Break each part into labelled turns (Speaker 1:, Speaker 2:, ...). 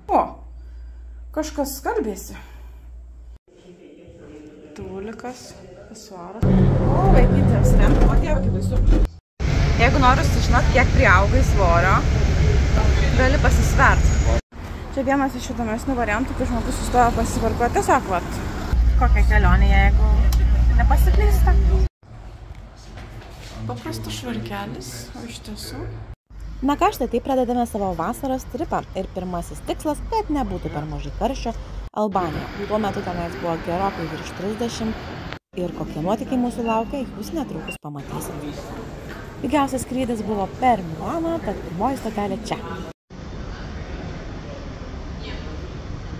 Speaker 1: O, kažkas skalbėsi. Tulikas, pisuaras. O, vaikytės, ten, o dieve, kaip baisu. Jeigu noriu sužinot, kiek priaugai svorio, gali pasisverti. Čia vienas iš įdomesnių variantų, kai žmogus sustoja pasiparkuoti. Tiesiog, vat, kokia kelionė, jeigu nepasiklysta. Paprastas švarkelis, o iš tiesų.
Speaker 2: Na ką, štai taip pradedame savo vasaros tripą. Ir pirmasis tikslas, kad nebūtų per mažai karščio, Albanija. Tuo metu tenais buvo gerokai virš 30. Ir kokie nuotykiai mūsų laukia, jūs netrukus pamatysite. Pigiausias skrydis buvo per Milaną, tad pirmoji stotelė čia.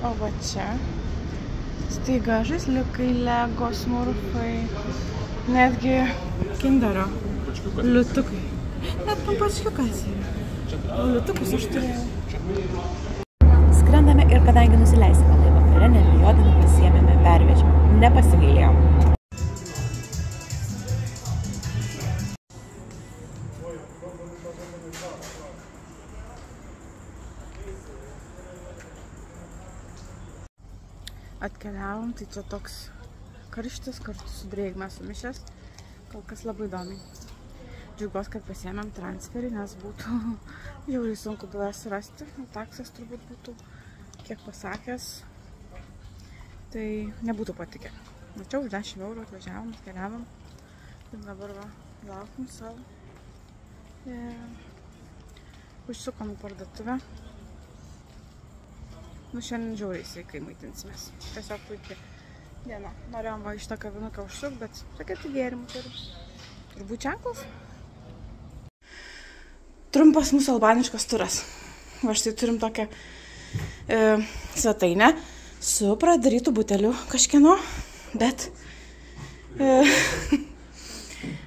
Speaker 1: O va čia. Staiga žaisliukai, Lego, smurfai. Netgi kinderio. Liutukai. Net papačiukas yra. O liutukus aš turėjau.
Speaker 2: Skrendame ir kadangi nusileisime laivą vakare, nebijodami pasiėmėme pervežimą. Nepasigailėjom.
Speaker 1: Atkeliavom, tai čia toks karštis kartu su drėgme sumišęs. Kol kas labai įdomiai. Džiaugiuosi, kad pasiėmėm transferį, nes būtų žiauriai sunku buvęs rasti. Taksas turbūt būtų kiek pasakęs. Tai nebūtų patikę. Mačiau, už 10 eurų atvažiavom, atkeliavom. Ir dabar va, laukim savo. Užsukom į parduotuvę. Nu, šiandien žiauriai sveikai maitinsimės. Tiesiog puikiai diena. Norėjom va iš tą kavinuką užsuk, bet tokia tai gėrimų turiu. Turbūt ženklas. Trumpas mūsų albaniškas turas. Va štai turim tokią svetainę su pradarytų butelių kažkieno, bet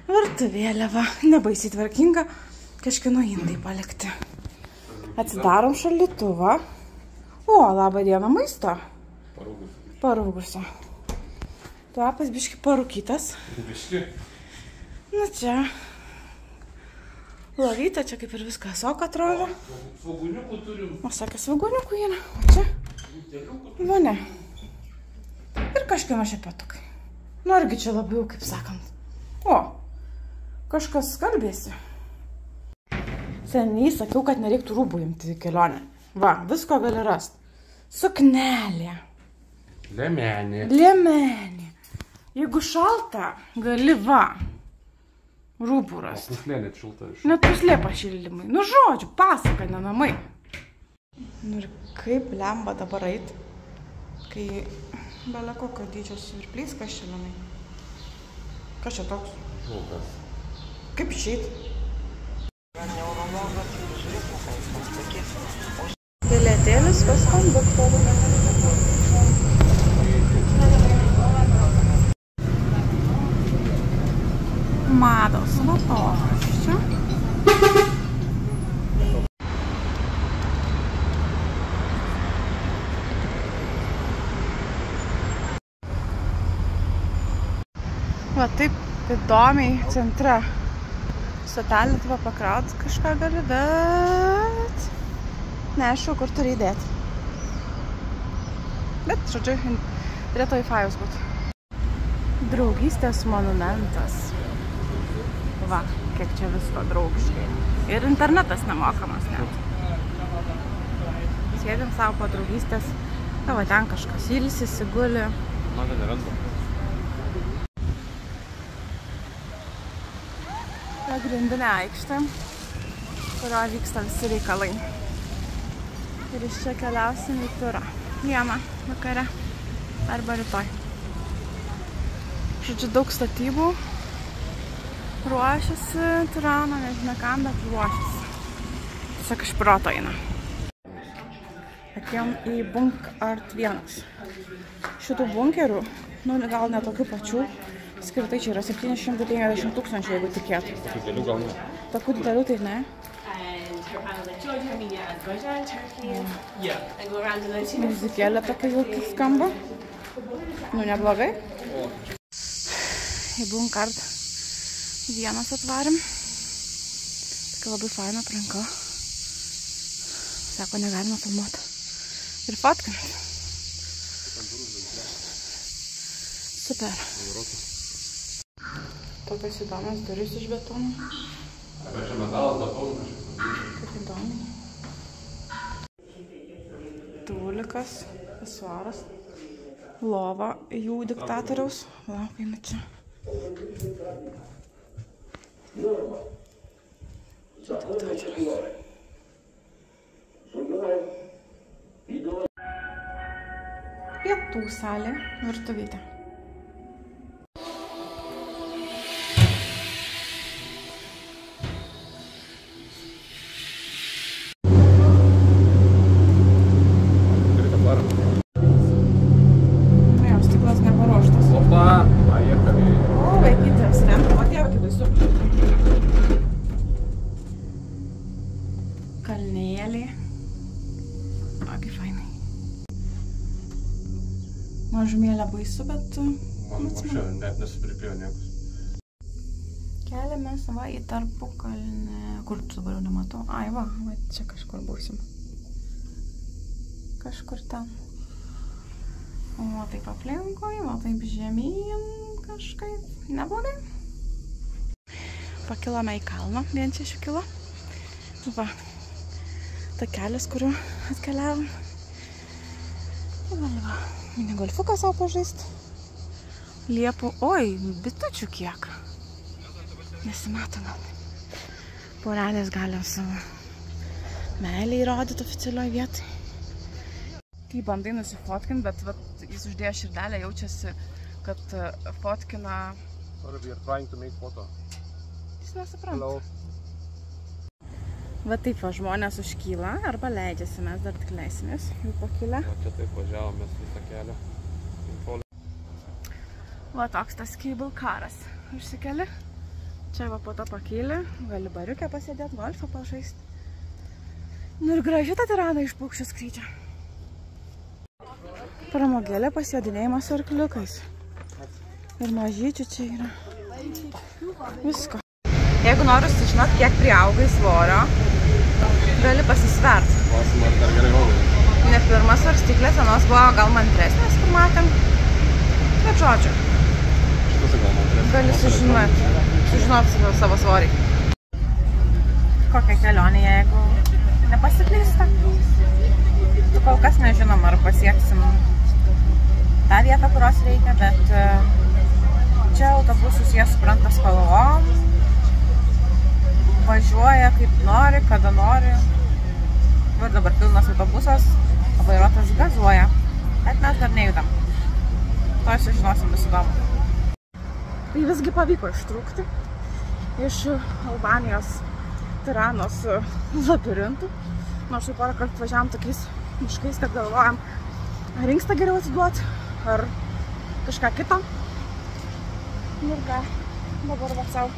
Speaker 1: virtuvėlė va, nebaisiai tvarkinga, kažkieno indai palikti. Atsidarom šaldytuvą. O, labą dieną, maisto. Parūgusio. Tuapas biški parūkytas.
Speaker 3: Biški?
Speaker 1: Nu čia. Lovytė, čia kaip ir viskas ok atrodo.
Speaker 3: Svaguniukų turim.
Speaker 1: O sakė, svaguniukų yra. O čia? Va ne. Ir kažkieno šepetukai. Nu argi čia labiau, kaip sakant. O, kažkas skalbėsi. Seniai sakiau, kad nereiktų rūbų imti į kelionę. Va, visko gali rast. Suknelė.
Speaker 3: Liemenė.
Speaker 1: Liemenė. Jeigu šalta, gali va. Rūbų rast.
Speaker 3: Puslė net šilta.
Speaker 1: Net puslė pašildymai. Nu žodžiu, pasaka, ne namai. Nu ir kaip lemba dabar eit, kai bele kokio dydžio svirplys, kas čia lenai. Kas čia toks?
Speaker 3: Žulkas.
Speaker 1: Kaip išeit? Bilietėlis pas konduktorių. Mados vatoras čia. Va taip įdomiai centre stotelį tavo pakraut kažką gali, bet neaišku, kur turi įdėti. Bet, žodžiu, turėtų Wi-Fi'us būti. Draugystės monumentas. Va, kiek čia visko draugiškai. Ir internetas nemokamas net. Sėdim savo po draugystės. Va, ten kažkas ilsisi, guli.
Speaker 3: Man ten nerandu.
Speaker 1: Pagrindinė aikštė, kurio vyksta visi reikalai. Ir iš čia keliausim į turą. Vieną vakare arba rytoj. Žodžiu, daug statybų. Ruošiasi Tirana, nežinau kam, bet ruošiasi. Tiesiog iš proto eina. Atėjom į Bunk Art 1. Šitų bunkerių, nu gal ne tokių pačių, skirtai čia yra 750 000, jeigu tikėtų.
Speaker 3: Tokių didelių gal ne.
Speaker 1: Tokių didelių tai ne. Muzikėlė tokia jaukiai skamba. Nu, neblogai. Į Bunk Art 1 atvarėm. Tokia labai faina aplinka. Sako, negalima filmuoti. Ir fotkinat. Super. Tokios įdomios durys iš betono.
Speaker 3: Ar čia metalas datau?
Speaker 1: Kaip įdomiai. Tulikas, pisuaras, lova jų diktatoriaus. Laukime čia. Čia diktatorius. Pietų salė, virtuvytė. Kalnėlį. Agi fainai. Mažumėlę baisu, bet...
Speaker 3: Man čia net nesupripėjo niekus.
Speaker 1: Keliamės va į Tarpukalnę. Kur tu dabar jau nematau? Ai va čia kažkur būsim. Kažkur ten. O taip aplinkui, o taip žemyn kažkaip. Neblogai. Pakilome į kalną, 1,6 kilo. Va. Takelis, kuriuo atkeliavom. Va. Mini golfuką savo pažaist. Liepų, oi, bitučių kiek. Nesimato gal. Porelės galim savo meilę įrodyti oficialioj vietai. Kai bandai nusifotkinti, bet jis uždėjo širdelę, jaučiasi, kad fotkina...
Speaker 3: Sorry, we are trying to make photo.
Speaker 1: Jis nesupranta. Va taip va, žmonės užkyla arba leidžiasi, mes dar tik leisimės, jau pakilę.
Speaker 3: O čia taip važiavomės visą kelią.
Speaker 1: Va toks tas cable caras. Užsikeli, čia va po to pakilį, gali bariukę pasėdėti, golfą pažaisti. Nu ir graži ta tirada iš paukščio skrydžio. Pramogėlė pasėdinėjimas su arkliukais. Ir mažyčių čia yra. Visko. Jeigu noriu sužinot, kiek priaugai svorio, gali pasisvert.
Speaker 3: Klausimas dar gerai valgai.
Speaker 1: Ne pirmas svarstyklės, vienos buvo gal mantresnės, kur matėm. Bet žodžiu.
Speaker 3: Šitas gal mantresnės.
Speaker 1: Gali sužinot savo svorį. Kokia kelionė, jeigu nepasiklysta. Tu kol kas nežinom, ar pasieksim tą vietą, kurios reikia, bet čia autobusus jie supranta spalvom. Važiuoja kaip nori, kada nori. Ir dabar pilnas autobusas, o vairuotojas gazuoja. Bet mes dar nejudam. To sužinosim, bus įdomu. Tai visgi pavyko ištrūkti iš Albanijos Tiranos labirintų. Nors jau porą kartų važiavom tokiais miškais, kad galvojam, ar inkstą geriau atiduoti, ar kažką kito. Ir ką, dabar va savo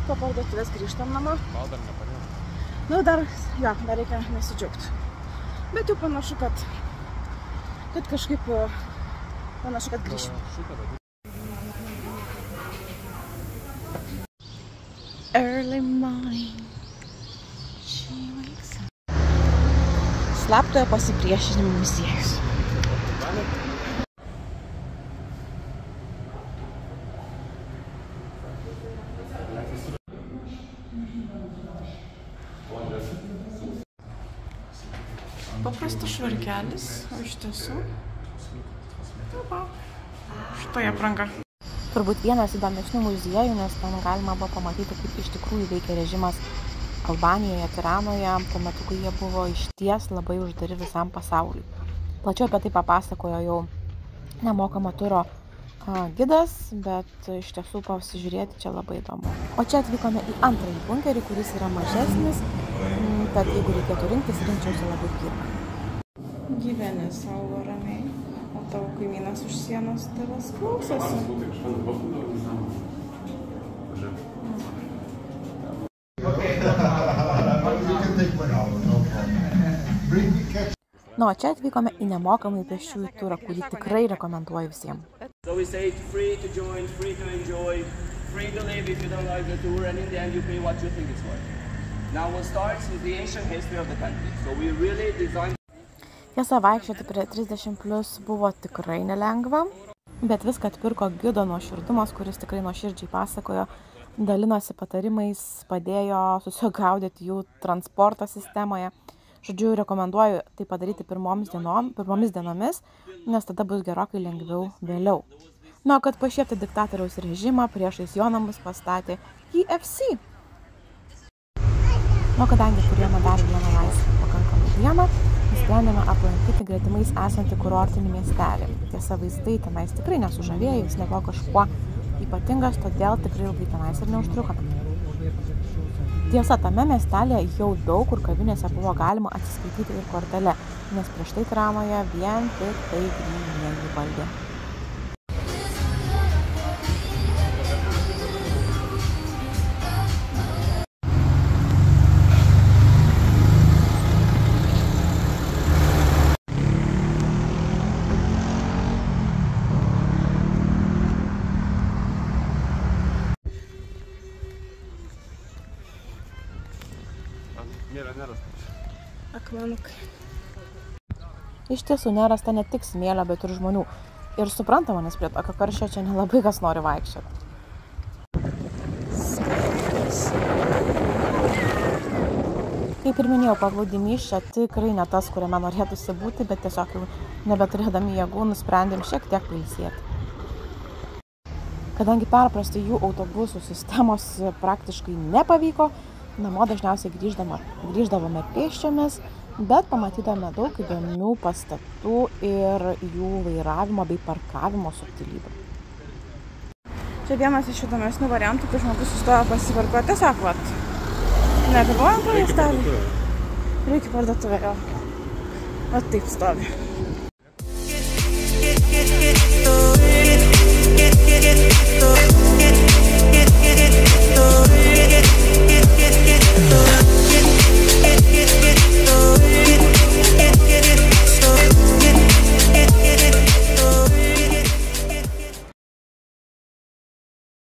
Speaker 1: po parduotuvės grįžtam namo.
Speaker 3: Gal dar nepanėjau.
Speaker 1: Nu, dar reikia nesidžiaugti. Bet jau panašu, kad kažkaip panašu, kad grįžim. Early morning, she wakes up. Slaptojo pasipriešinimo muziejus. Paprastas švarkelis, o iš tiesų štai apranga.
Speaker 2: Turbūt vienas įdomesnių muziejų, nes ten galima buvo pamatyti, kaip iš tikrųjų veikia režimas Albanijoje, Tiranoje, tuo metu, kai jie buvo išties labai uždari visam pasauliui. Plačiau apie tai papasakojo jau nemokamo turo gidas, bet iš tiesų pasižiūrėti čia labai įdomu. O čia atvykome į antrąjį bunkerį, kuris yra mažesnis, bet jeigu reikėtų rinktis, rinkčiausi labai pirmą.
Speaker 1: Gyveni savo ramiai, o tavo kaimynas už sienos tavęs klausosi.
Speaker 2: Na, o čia atvykome į nemokamą pėsčiųjų turą, kurį tikrai rekomenduoju visiems.
Speaker 4: So we say it's free to join, free to enjoy, free to live if you don't like the tour, and in the end you pay what you think it's worth. Now we'll start with the ancient history of the country. So we really designed...
Speaker 2: Tiesa, vaikščioti prie 30+ buvo tikrai nelengva, bet viską atpirko gido nuoširdumas, kuris tikrai nuoširdžiai pasakojo, dalinosi patarimais, padėjo susigaudyti jų transporto sistemoje. Žodžiu, rekomenduoju tai padaryti pirmomis dienomis, nes tada bus gerokai lengviau vėliau. Na, kad pašiepti diktatoriaus režimą, priešais jo namus pastatė KFC. Na, kadangi turėjome dar vieną laisvą pakankamai dieną, nusprendėme aplankyti gretimais esantį kurortinį miestelį. Tiesa, vaizdai tenais tikrai nesužavėjo, jis nebuvo kažkuo ypatingas, todėl tikrai ilgai tenais ir neužtrukome. Tiesa, tame miestelėje jau daug kur kavinėse buvo galima atsiskaityti ir kortele, nes prieš tai Tiranoje vien tik tai grynieji valdė.
Speaker 1: Akmenukai.
Speaker 2: Iš tiesų nerasta ne tik smėlio, bet ir žmonių. Ir suprantama, nes prie tokio karščio čia nelabai kas nori vaikščioti. Kaip ir minėjau, paplūdimys čia tikrai ne tas, kuriame norėtųsi būti, bet tiesiog jau nebeturėdami jėgų nusprendėm šiek tiek pailsėti. Kadangi perprasti jų autobusų sistemos praktiškai nepavyko, namo dažniausiai grįždavome pėsčiomis, bet pamatydavome daug įdomių pastatų ir jų vairavimo bei parkavimo subtilybių.
Speaker 1: Čia vienas iš įdomesnių variantų, kai žmogus sustoja pasiparkuoti, tiesiog vat. Negalvojam po miestelį. Reikia parduotuvę jo. Vat taip stovi.